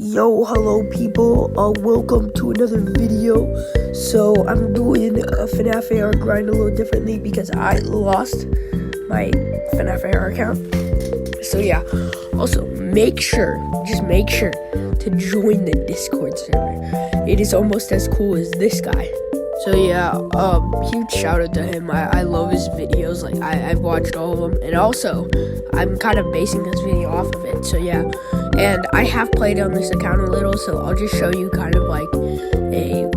Yo, hello people, welcome to another video. So I'm doing a Fnaf Ar grind a little differently because I lost my Fnaf Ar account. So yeah, also just make sure to join the Discord server. It is almost as cool as this guy. So yeah, huge shout out to him. I love his videos. Like I've watched all of them, and also I'm kind of basing this video off of it. So yeah, and I have played on this account a little, so I'll just show you kind of like a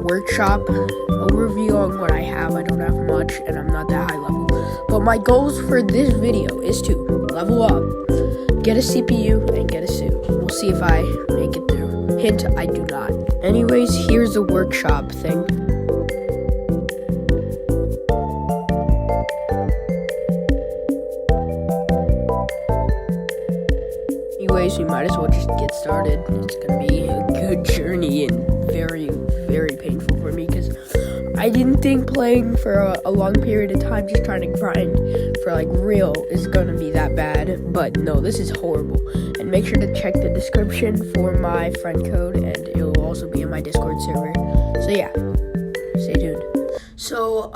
workshop overview on what I have. I don't have much, and I'm not that high level. But my goals for this video is to level up, get a CPU, and get a suit. We'll see if I make it through. Hint, I do not. Anyways, here's the workshop thing. Anyways, we might as well just get started. It's gonna be a good journey and very, very painful for me because I didn't think playing for a long period of time, just trying to grind for like real, is gonna be that bad. But no, this is horrible. And make sure to check the description for my friend code, and it will also be in my Discord server. So yeah, stay tuned. So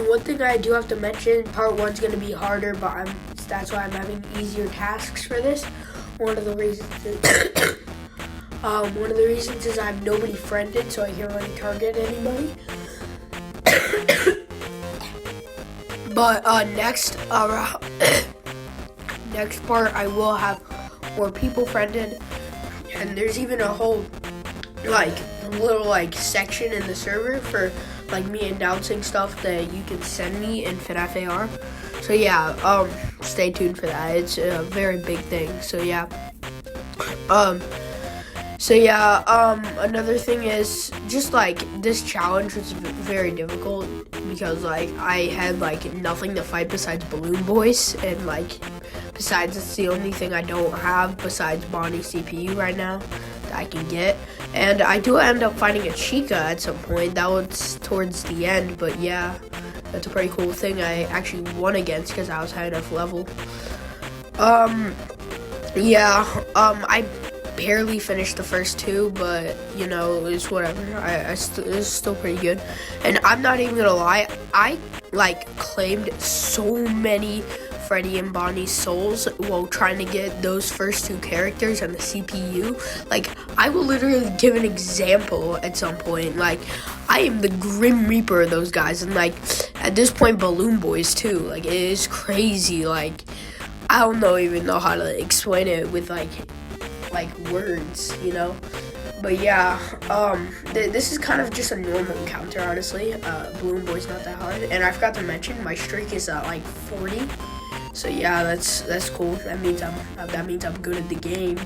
one thing I do have to mention, part 1's gonna be harder, but that's why I'm having easier tasks for this. One of the reasons is I have nobody friended, so I can't really target anybody. But next part I will have more people friended, and there's even a whole little section in the server for like me announcing stuff that you can send me in Fnaf Ar. So yeah, stay tuned for that. It's a very big thing. So yeah. Another thing is just like this challenge was very difficult because like I had like nothing to fight besides Balloon Boys, and like besides it's the only thing I don't have besides Bonnie CPU right now that I can get. And I do end up finding a Chica at some point. That was towards the end, but yeah, that's a pretty cool thing I actually won against because I was high enough level. I barely finished the first 2, but you know, it's whatever. It's still pretty good. And I'm not even gonna lie, I like claimed so many Freddy and Bonnie souls while trying to get those first 2 characters and the CPU. Like, I will literally give an example at some point. Like, I am the Grim Reaper of those guys, and like at this point Balloon Boys too. Like, it is crazy. Like, I don't even know how to explain it with like words, you know. But yeah, this is kind of just a normal encounter, honestly. Balloon Boy's not that hard, and I forgot to mention my streak is at like 40. So yeah, that's cool. That means I'm good at the game,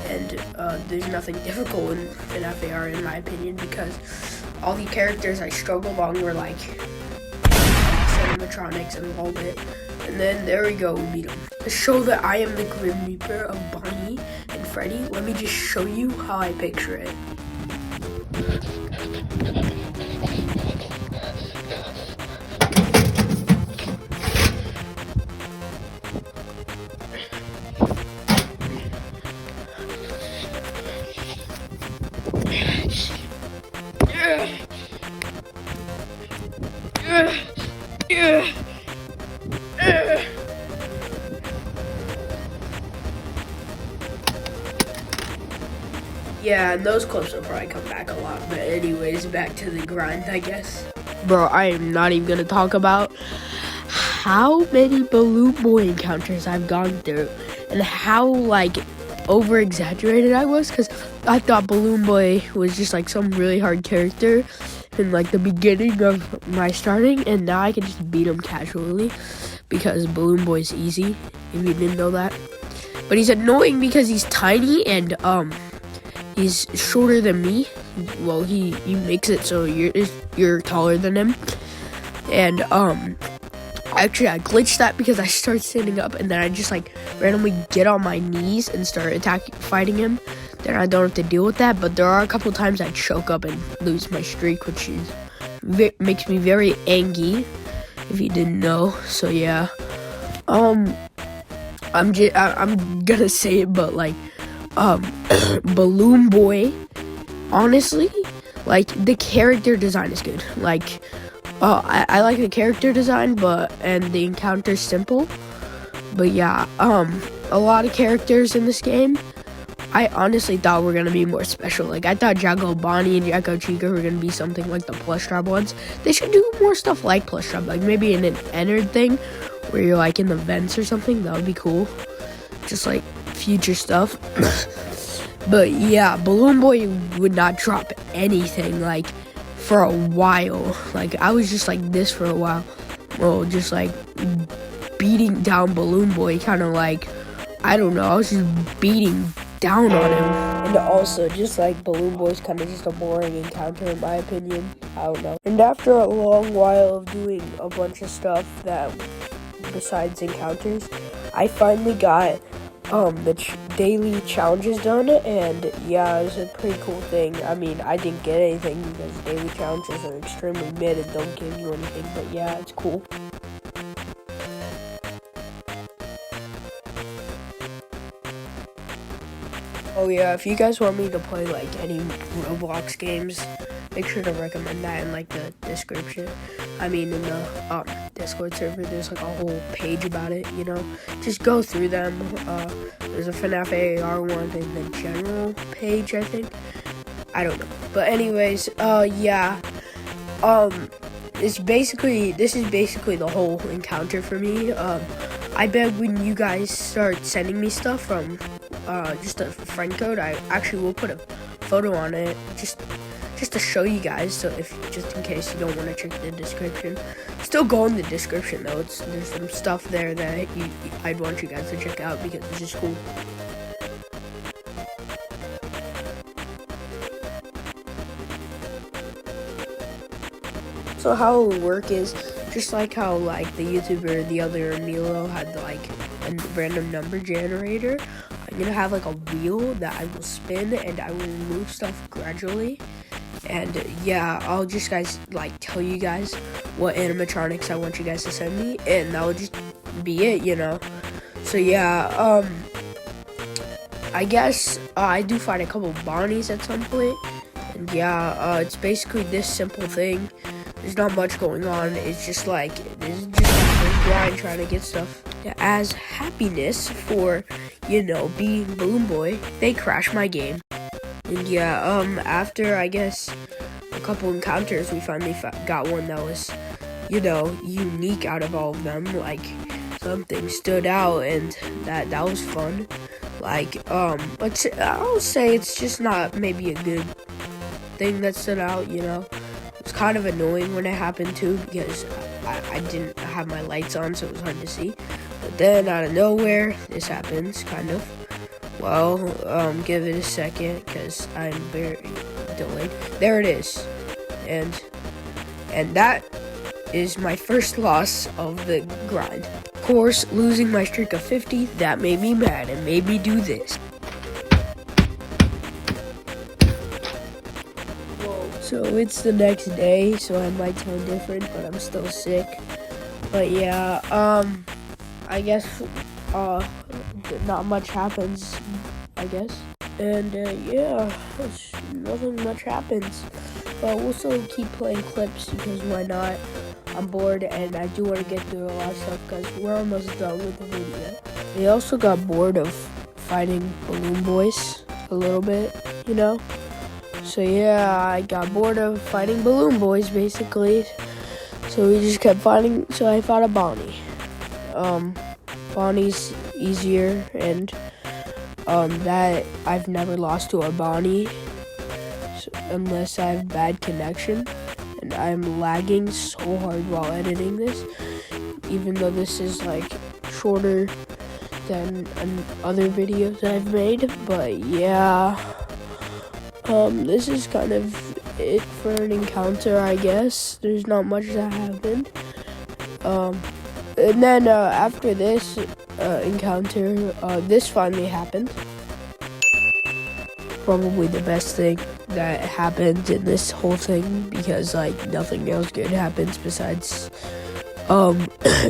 and there's nothing difficult in Fnaf Ar in my opinion, because all the characters I struggled on were like animatronics and all that. And then there we go, we beat them. To show that I am the Grim Reaper of Bonnie and Freddy, let me just show you how I picture it. Yeah, and those clips will probably come back a lot. But anyways, back to the grind, I guess. Bro, I am not even gonna talk about how many Balloon Boy encounters I've gone through and how like over exaggerated I was, because I thought Balloon Boy was just like some really hard character in like the beginning of my starting, and now I can just beat him casually because Balloon Boy's easy, if you didn't know that. But he's annoying because he's tiny and he's shorter than me. Well, he makes it so you're taller than him. And actually I glitched that because I started standing up, and then I just like randomly get on my knees and start fighting him. Then I don't have to deal with that. But there are a couple times I choke up and lose my streak, which makes me very angry, if you didn't know. So yeah, I'm gonna say it, but like Balloon Boy, honestly, like, the character design is good. Like, I like the character design, and the encounter's simple. But yeah, a lot of characters in this game, I honestly thought were gonna be more special. Like, I thought Jago Bonnie and Jago Chica were gonna be something like the plush drop ones. They should do more stuff like plush drop, like maybe an entered thing where you're like in the vents or something. That would be cool. Just like future stuff. But yeah, Balloon Boy would not drop anything like for a while. Like, I was just like this for a while. Well, just like beating down Balloon Boy, kind of like, I don't know, I was just beating down on him. And also, just like Balloon Boy's kind of just a boring encounter in my opinion. I don't know. And after a long while of doing a bunch of stuff that besides encounters, I finally got the daily challenges done, and yeah, it was a pretty cool thing. I mean, I didn't get anything because daily challenges are extremely mid and don't give you anything, but yeah, it's cool. Oh yeah, if you guys want me to play like any Roblox games, make sure to recommend that in like the description. I mean, in the Discord server, there's like a whole page about it, you know. Just go through them. There's a Fnaf Ar one in the general page, I think. I don't know. But anyways, yeah. This is basically the whole encounter for me. I bet when you guys start sending me stuff from just a friend code, I actually will put a photo on it just to show you guys, so just in case you don't want to check the description. Still go in the description though. There's some stuff there that I'd want you guys to check out because it's just cool. So how it will work is just like how like the YouTuber, the other Milo, had like a random number generator. I'm gonna have like a wheel that I will spin and I will remove stuff gradually. And yeah, I'll just tell you guys what animatronics I want you guys to send me, and that will just be it, you know. So yeah, I guess I do find a couple Bonnies at some point, and yeah, it's basically this simple thing. There's not much going on. It's just like a grind trying to get stuff. As happiness for, you know, being Balloon Boy, they crashed my game. And yeah, after I guess a couple encounters, we finally got one that was, you know, unique out of all of them. Like, something stood out, and that was fun. Like, but I'll say it's just not maybe a good thing that stood out, you know. It's kind of annoying when it happened too, because I didn't have my lights on, so it was hard to see. But then out of nowhere, this happens, kind of. Well, give it a second, because I'm very delayed. There it is. And that is my first loss of the grind. Of course, losing my streak of 50, that made me mad and made me do this. So it's the next day, so I might sound different, but I'm still sick. But yeah, I guess, not much happens, I guess. And, yeah, nothing much happens. But we'll still keep playing clips, because why not? I'm bored, and I do want to get through a lot of stuff, because we're almost done with the video. I also got bored of fighting Balloon Boys a little bit, you know? So yeah, I got bored of fighting Balloon Boys, basically. So we just kept fighting, so I fought a Bonnie. Bonnie's easier, and that I've never lost to a Bonnie unless I have bad connection, and I'm lagging so hard while editing this, even though this is like shorter than other videos I've made. But yeah, this is kind of it for an encounter, I guess. There's not much that happened. And then after this encounter, this finally happened. Probably the best thing that happened in this whole thing, because like nothing else good happens besides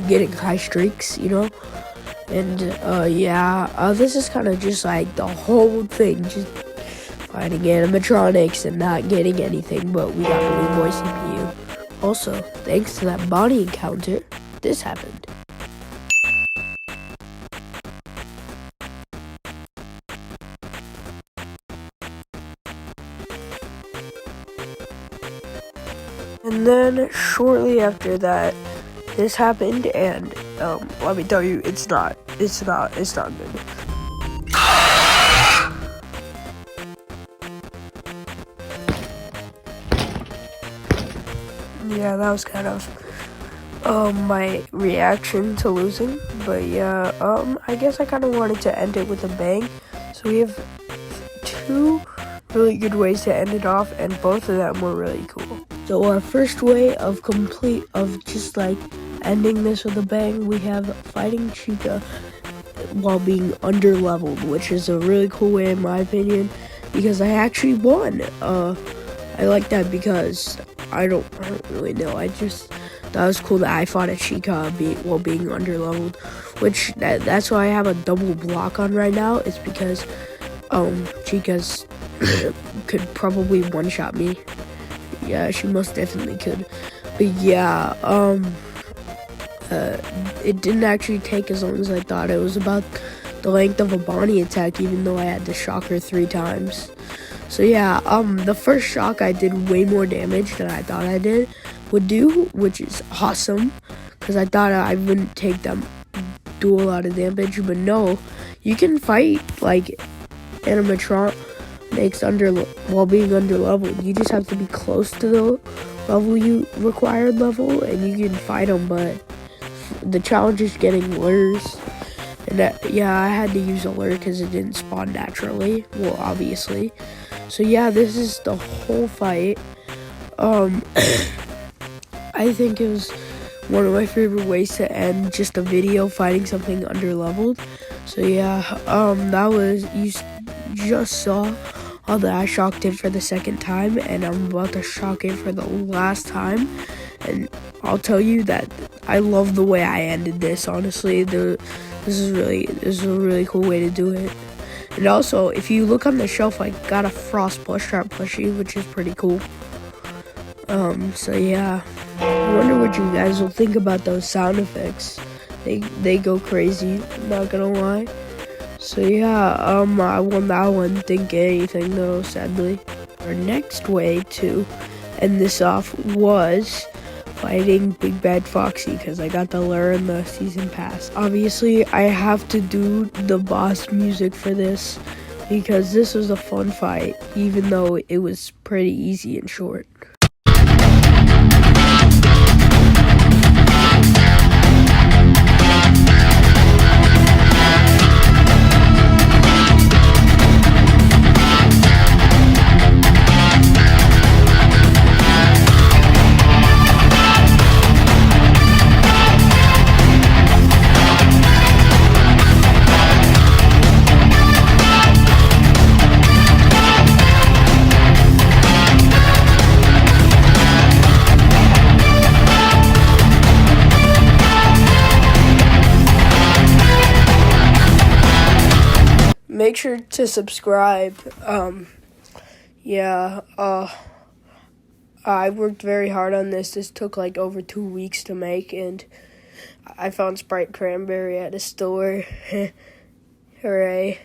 getting high streaks, you know. And this is kind of just like the whole thing, just fighting animatronics and not getting anything, but we got Balloon Boy CPU. Also, thanks to that body encounter, this happened. And then shortly after that, this happened, and let me tell you, it's not good. Yeah, that was kind of my reaction to losing, but yeah, I guess I kind of wanted to end it with a bang. So we have two really good ways to end it off, and both of them were really cool. So our first way of just like ending this with a bang, we have fighting Chica while being underleveled, which is a really cool way in my opinion, because I actually won. I like that because I don't really know. I just thought it was cool that I fought a Chica while being underleveled, which that's why I have a double block on right now. It's because Chica's could probably one-shot me. Yeah, she most definitely could. But yeah, it didn't actually take as long as I thought. It was about the length of a Bonnie attack, even though I had to shock her 3 times. So yeah, the first shock I did way more damage than I thought I would do, which is awesome, because I thought I wouldn't do a lot of damage, but no, you can fight like animatronics while being underleveled. You just have to be close to the required level, and you can fight them, but the challenge is getting lures. And yeah, I had to use a lure because it didn't spawn naturally. Well, obviously. So yeah, this is the whole fight. I think it was one of my favorite ways to end just a video, fighting something underleveled. So yeah, you just saw all that I shocked it for the second time, and I'm about to shock it for the last time. And I'll tell you that I love the way I ended this. Honestly, this is a really cool way to do it. And also, if you look on the shelf, I got a Frost plush trap plushie, which is pretty cool. So yeah, I wonder what you guys will think about those sound effects. They go crazy, I'm not gonna lie. So yeah, I won that one. Didn't get anything though, sadly. Our next way to end this off was fighting Big Bad Foxy, because I got the lure in the season pass. Obviously, I have to do the boss music for this, because this was a fun fight, even though it was pretty easy and short. Make sure to subscribe. I worked very hard on this. This took like over 2 weeks to make, and I found Sprite Cranberry at a store. Hooray.